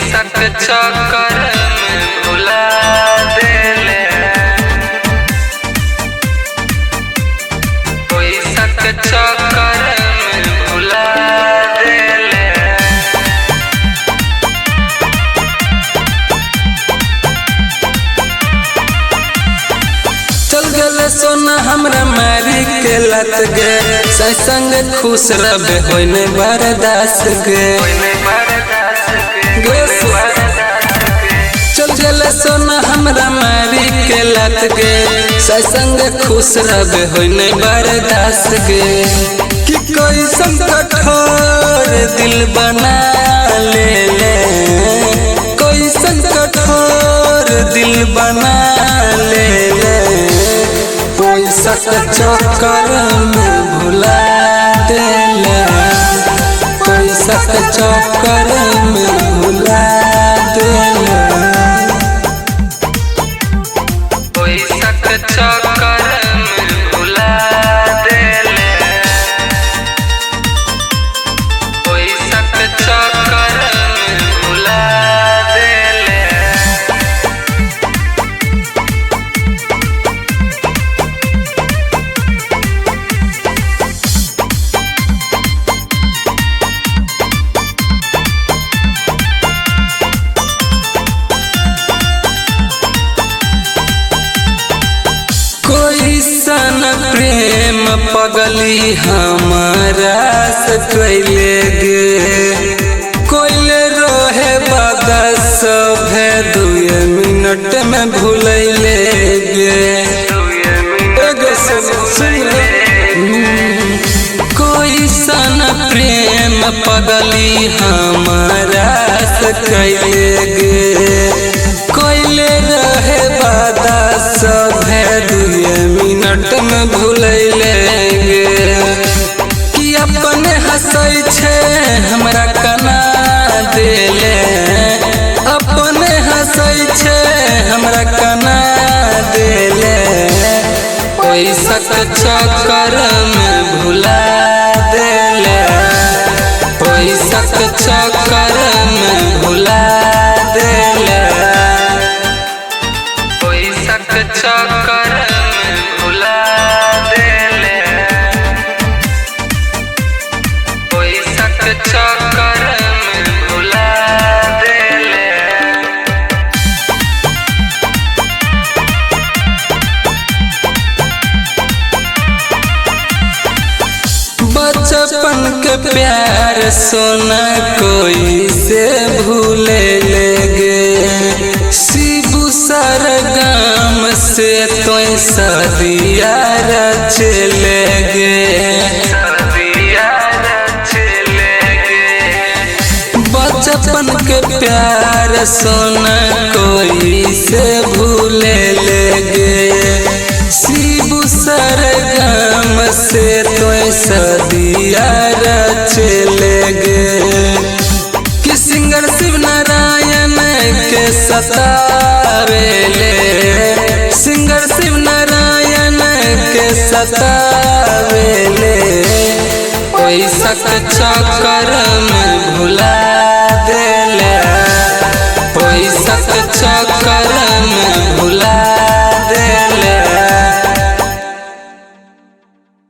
पैसा के चक्कर में भुला देले, पैसा के चक्कर में भुला देले। चल गले सोना हमरा मारी के लत गे, संग खुश रहे होय नहीं बर्दाश्त गे। चल गले सोना हमरा मारी के लत गे, संग खुश रहे होय नहीं बर्दाश्त गे। कि कोई कठोर दिल बना ले ले, कोई कठोर दिल बना ले ले। पैसा के चक्कर में भुला देले, पैसा के चक्कर में भुला देले, पैसा के चक्कर में भुला देले, पैसा के चक्कर में भुला देले। कोई सन प्रेम पगली हमारा से कैले गे, कोइले रोहे बदस भे 2 मिनट में भूलैले गे। कोई सन प्रेम पगली हमारा से कैले गे, कोइले रहे बदस भे 2 मिनट में भूलैले गे। कि अपने हंसै छे हमरा कना देले, अपने हंसै छे हमरा कना देले। पैसा के चक्कर में भुला देले, पैसा के चक्कर में भुला देले, पैसा के चक्कर में भुला देले, पैसा के चक्कर में भुला देले। बचपन के प्यार सोना कोई से भूले लेगे, शिबू सरगम से तो सदिया रचले गे। बचपन के प्यार सोना कोई से भूले लेगे, शिबू सरगम से तो सदिया रचले गे। कि सिंगर शिव नारायण के सतावेले, सिंगर शिव नारायण के सतावेले। पैसा के चक्कर में